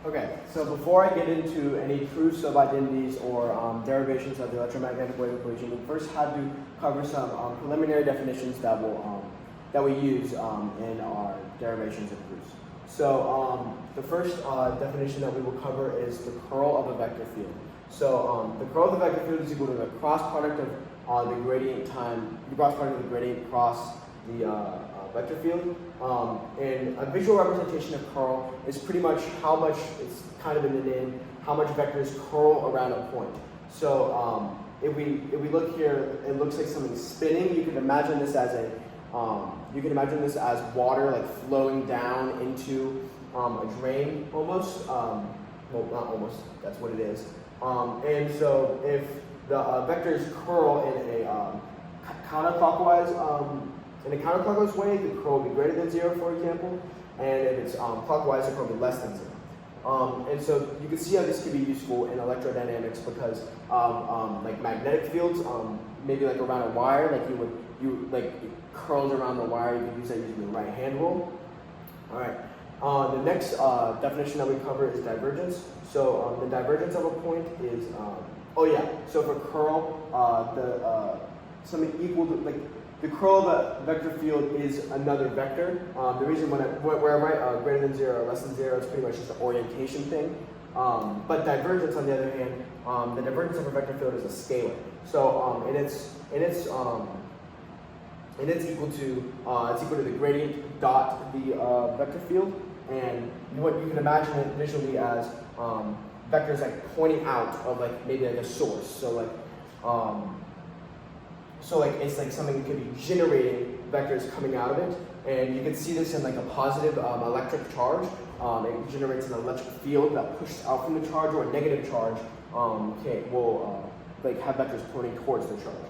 Okay, so before I get into any proofs of identities or derivations of the electromagnetic wave equation, we first had to cover some preliminary definitions that we use in our derivations and proofs. So the first definition that we will cover is the curl of a vector field. So the curl of the vector field is equal to the cross product of the gradient across the vector field. And a visual representation of curl is pretty much how much, it's kind of in the name, how much vectors curl around a point. So if we look here, it looks like something spinning. You can imagine this as water like flowing down into a drain almost. Well, not almost, that's what it is. And so if the vectors curl in a counterclockwise way, the curl will be greater than 0, for example, and if it's clockwise, the curl will be less than 0. And so you can see how this can be useful in electrodynamics because like magnetic fields, maybe like around a wire, like it curls around the wire. You can use that using the right hand rule. All right. The next definition that we cover is divergence. So the divergence of a point is so for curl, something equal to the curl of a vector field is another vector. The reason where I write greater than 0 or less than 0 is pretty much just an orientation thing. But divergence, on the other hand, the divergence of a vector field is a scalar. So it's equal to the gradient dot the vector field, and what you can imagine it visually as vectors like pointing out of maybe a source. So it's like something could be generating vectors coming out of it, and you can see this in a positive electric charge. It generates an electric field that pushes out from the charge, or a negative charge will have vectors pointing towards the charge.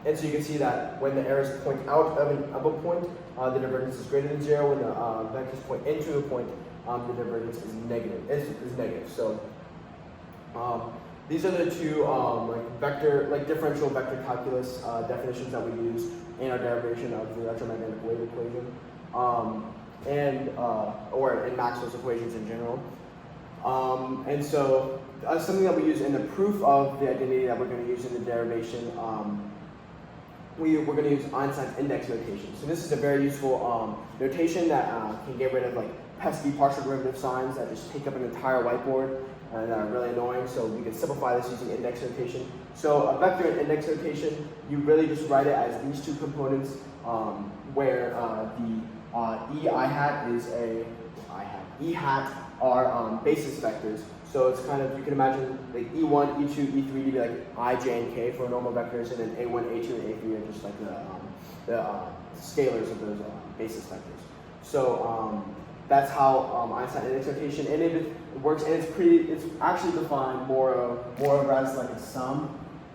And so you can see that when the arrows point out of a point, the divergence is greater than 0. When the vectors point into a point, the divergence is negative. So these are the two differential vector calculus definitions that we use in our derivation of the electromagnetic wave equation, or in Maxwell's equations in general. And so something that we use in the proof of the identity that we're going to use in the derivation, we're going to use Einstein's index notation. So this is a very useful notation that can get rid of pesky partial derivative signs that just take up an entire whiteboard and are really annoying. So we can simplify this using index notation. So a vector in index notation, you really just write it as these two components, where the E hat are basis vectors. So it's kind of, you can imagine E1, E2, E3 to be I, J, and K for normal vectors, and then A1, A2, and A3 are just the scalars of those basis vectors. So that's how Einstein index notation, and it works, and it's actually defined more of as a sum.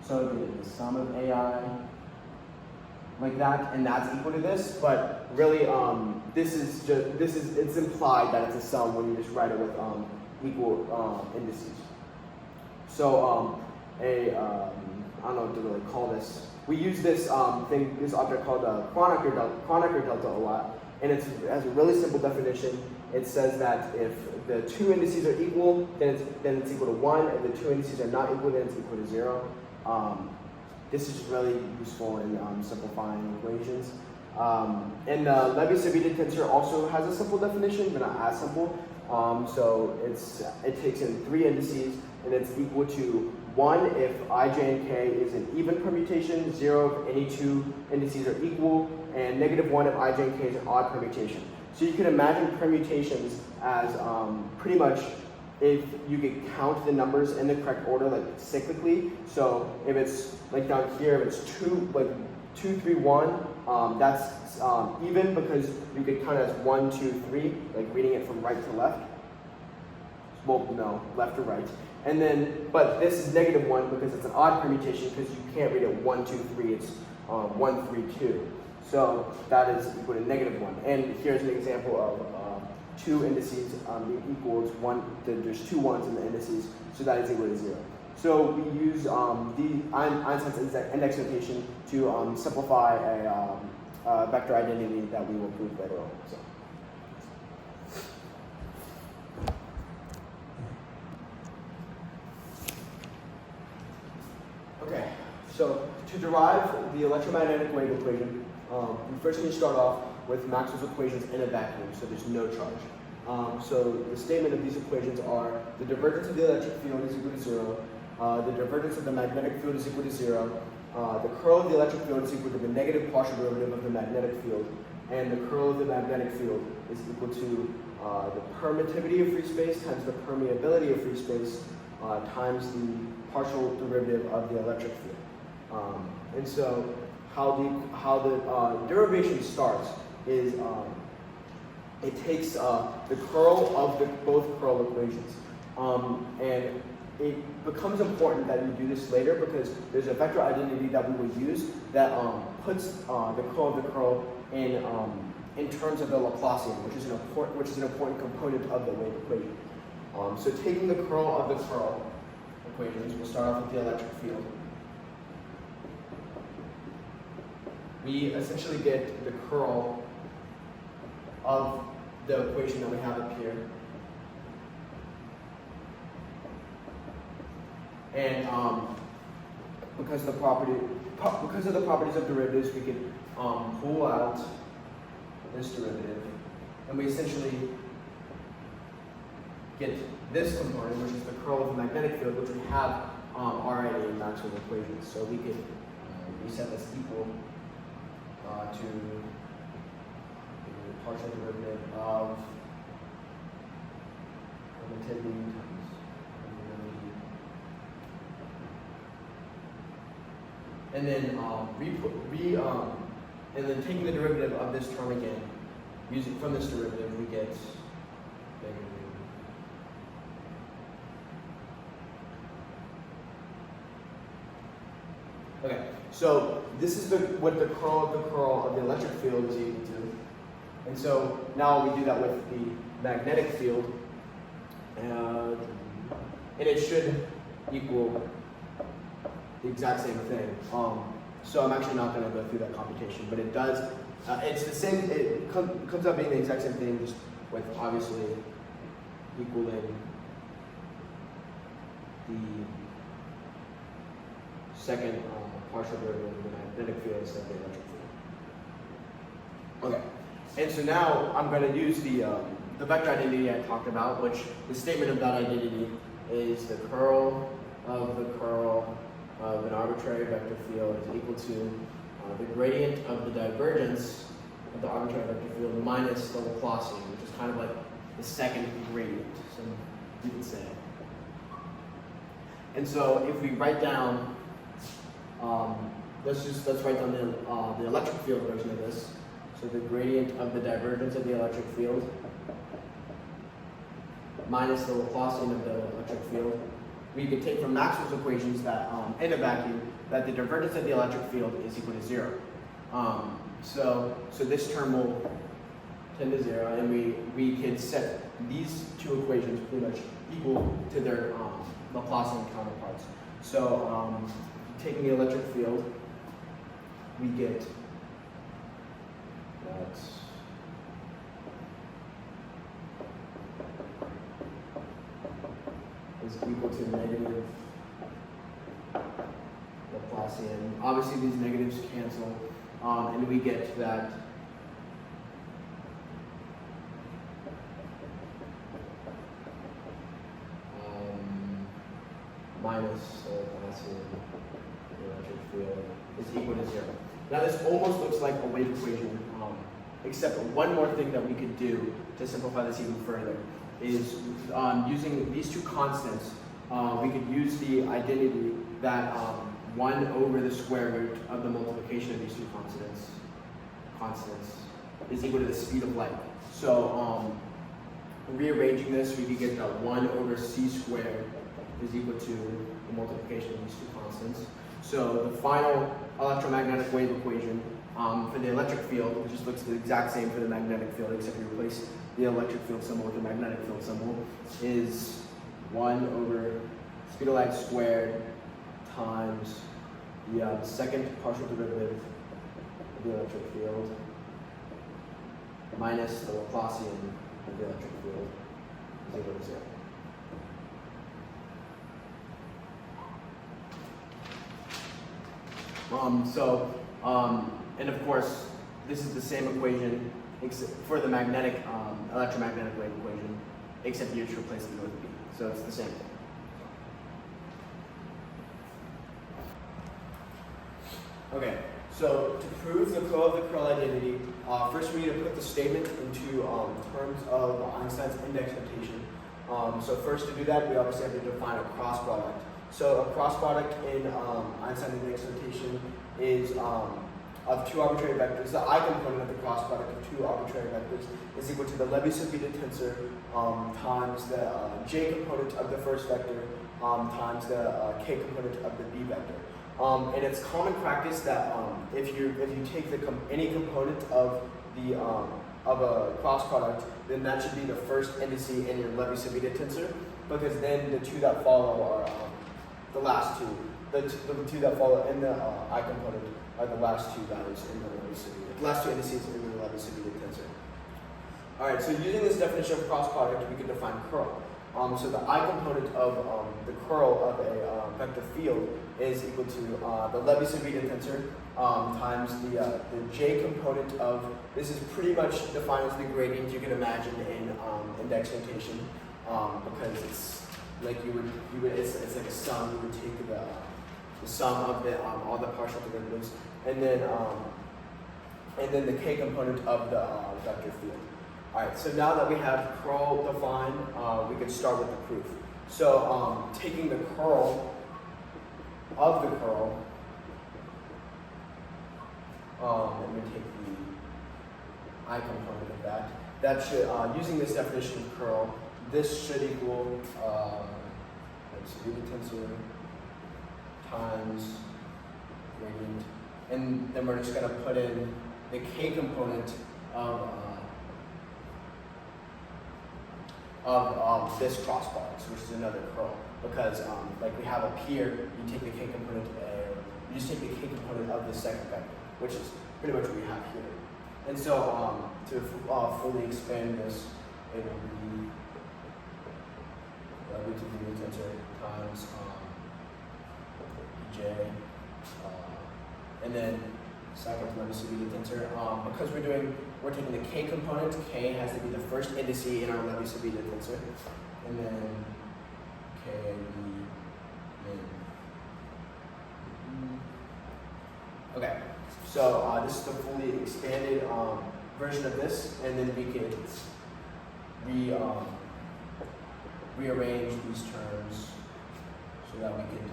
So the sum of AI like that, and that's equal to this. But really, it's implied that it's a sum when you just write it with equal indices. So I don't know what to really call this. We use this this object called Kronecker delta a lot, and it has a really simple definition. It says that if the two indices are equal, then it's equal to 1. If the two indices are not equal, then it's equal to 0. This is really useful in simplifying equations. And the Lebesgue tensor also has a simple definition, but not as simple. So it takes in 3 indices, and it's equal to 1 if I, J, and K is an even permutation, 0 if any two indices are equal, and -1 if I, J, and K is an odd permutation. So you can imagine permutations as pretty much if you could count the numbers in the correct order, cyclically. So if it's down here, if it's 2, 3, 1, that's even because you could count it as 1, 2, 3, reading it from right to left. Well, no, left to right. And then, but this is -1 because it's an odd permutation because you can't read it 1, 2, 3. It's 1, 3, 2. So that is equal to -1. And here's an example of two indices equals 1. There's 2 1s in the indices, so that is equal to 0. So we use Einstein's index notation to simplify a vector identity that we will prove later on. So. to derive the electromagnetic wave equation, we first need to start off with Maxwell's equations in a vacuum, so there's no charge. So the statement of these equations are the divergence of the electric field is equal to 0, the divergence of the magnetic field is equal to 0, the curl of the electric field is equal to the negative partial derivative of the magnetic field, and the curl of the magnetic field is equal to the permittivity of free space times the permeability of free space times the partial derivative of the electric field. And so how the derivation starts is it takes the curl of both curl equations, and it becomes important that you do this later because there's a vector identity that we will use that puts the curl of the curl in terms of the Laplacian, which is an important component of the wave equation. So taking the curl of the curl equations, we'll start off with the electric field. We essentially get the curl of the equation that we have up here. And because of the properties of derivatives, we can pull out this derivative, and we essentially get this component, which is the curl of the magnetic field, which we have already in Maxwell's equations. So we could reset this equal to the partial derivative of permittivity times permeability. And then and then taking the derivative of this term again, using from this derivative, we get negative. Okay, so this is what the curl of the electric field is equal to. And so now we do that with the magnetic field, and it should equal the exact same thing. So I'm actually not going to go through that computation, but it does. It's the same. It comes out being the exact same thing, just with obviously equaling the second partial derivative of the magnetic field instead of the electric field. Okay, and so now I'm going to use the vector identity I talked about, which the statement of that identity is the curl of an arbitrary vector field is equal to the gradient of the divergence of the arbitrary vector field minus the Laplacian, which is kind of like the second gradient, so you could say. And so if we write down, let's write down the electric field version of this. So the gradient of the divergence of the electric field minus the Laplacian of the electric field. We could take from Maxwell's equations that in a vacuum that the divergence of the electric field is equal to 0. So this term will tend to 0, and we can set these two equations pretty much equal to their Laplacian counterparts. So taking the electric field, we get that is equal to negative Laplacian. Obviously these negatives cancel, and we get that minus Laplacian electric field is equal to 0. Now this almost looks like a wave equation, except one more thing that we could do to simplify this even further is using these two constants, we could use the identity that 1 over the square root of the multiplication of these two constants is equal to the speed of light. So rearranging this, we could get that 1 over c squared is equal to the multiplication of these two constants. So the final electromagnetic wave equation for the electric field, which just looks the exact same for the magnetic field, except we replace the electric field symbol with the magnetic field symbol, is 1 over speed of light squared times the second partial derivative of the electric field minus the Laplacian of the electric field is equal to 0. And of course, this is the same equation for the magnetic, electromagnetic wave equation, except you just replace it with B. So it's the same thing. Okay, so to prove the curl of the curl identity, first we need to put the statement into terms of Einstein's index notation. So first to do that, we obviously have to define a cross product. So a cross product in Einstein's index notation is of two arbitrary vectors. The I component of the cross product of two arbitrary vectors is equal to the Levi-Civita tensor times the J component of the first vector times the K component of the B vector. And it's common practice that if you take any component of the of a cross product, then that should be the first indice in your Levi-Civita tensor, because then the two that follow are the last two. The two that follow in the I component are the last two values in the Levi-Civita. The last two indices in the Levi-Civita tensor. All right. So using this definition of cross product, we can define curl. So the I component of the curl of a vector field is equal to the Levi-Civita tensor times the J component of, this is pretty much defined as the gradient you can imagine in index notation, because it's like it's like a sum. You would take the sum of all the partial derivatives, and then the K component of the vector field. All right, so now that we have curl defined, we can start with the proof. So taking the curl of the curl, let me take the I component of that. That should, using this definition of curl, this should equal, let's see, the tensor times gradient, and then we're just going to put in the K component of this cross product, which is another curl, because like we have up here, you take the K component, you just take the K component of the second vector, which is pretty much what we have here. And so to fully expand this, it will be Levi-Civita tensor times J, and then second Levi-Civita tensor. Because we're taking the K component, K has to be the first indice in our Levi-Civita tensor, and then K, B, min. Okay, so this is the fully expanded version of this, and then we can rearrange these terms so that we can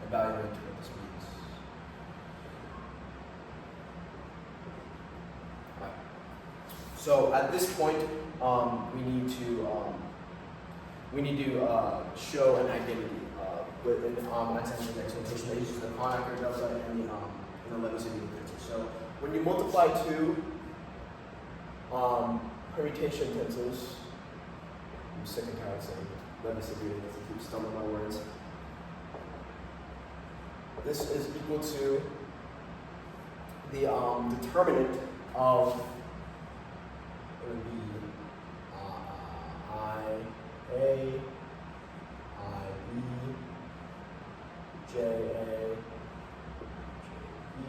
evaluate what this means. Right. So at this point, we need to show an identity within Einstein's index notation that uses the Kronecker delta and the Levi-Civita tensor. So when you multiply two permutation tensors, I'm sick and tired of saying Levi-Civita because I keep stumbling my words. This is equal to the determinant of, it would be IA, IB, JA, JB.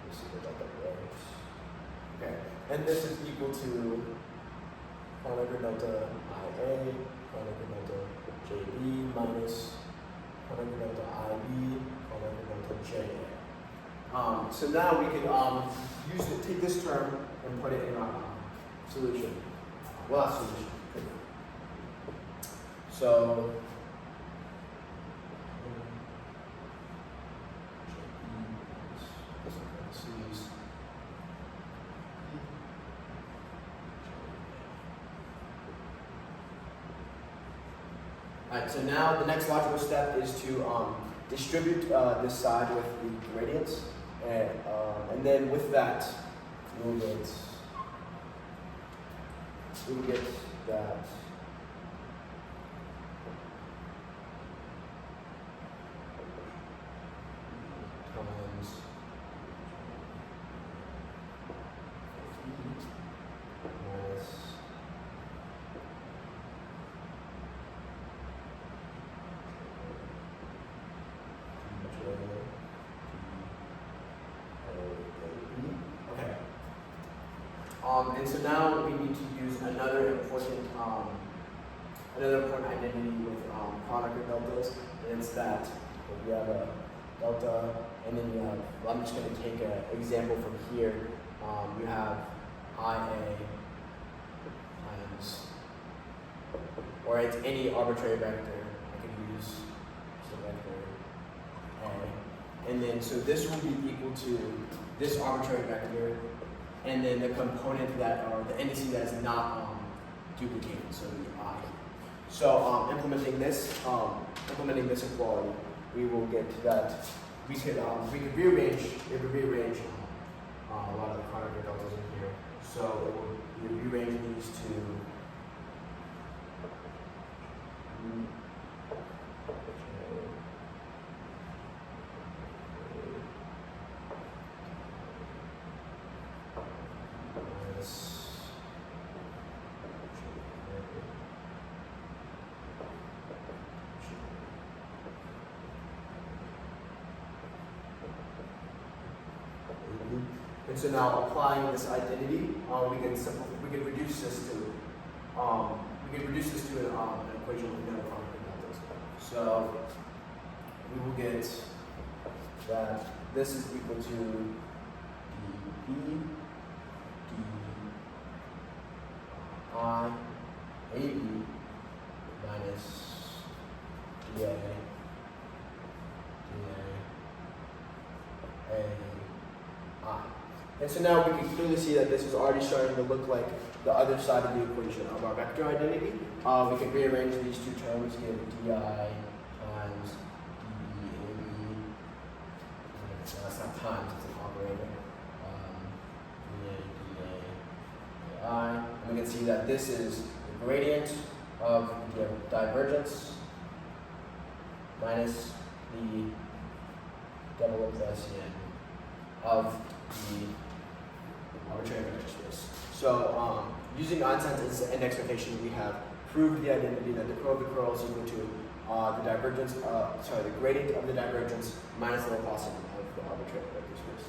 Let's see what that works. Okay, and this is equal to Kronecker delta IA, Kronecker delta JB minus Kronecker delta IB, Kronecker delta JA. So now we can take this term and put it in our solution. Well, not solution. So Alright, so now the next logical step is to distribute this side with the gradients, and then with that, we'll get that times minus And so now we need to use another important identity with Kronecker deltas, and it's that we have a delta, and then you have, well, I'm just going to take an example from here. You have IA times, or it's any arbitrary vector. I can use just a vector A. And then, so this will be equal to this arbitrary vector, and then the component that, or the indice that is not duplicated, so the I. So implementing this equality, we will get that we could rearrange a lot of the Kronecker deltas in here. So it will rearrange these to and so now applying this identity, we can reduce this to an equation with no Kronecker deltas. So we will get that this is equal to dB I AB minus dA I. And so now we can clearly see that this is already starting to look like the other side of the equation of our vector identity. We can rearrange these two terms, give di times dB. No, it's not times, it's an operator. dA. And we can see that this is the gradient of the divergence minus the double Laplacian of the arbitrary vector space. So using Einstein's index notation, we have proved the identity that the curl of the curl is equal to the gradient of the divergence minus the Laplacian of the arbitrary vector space.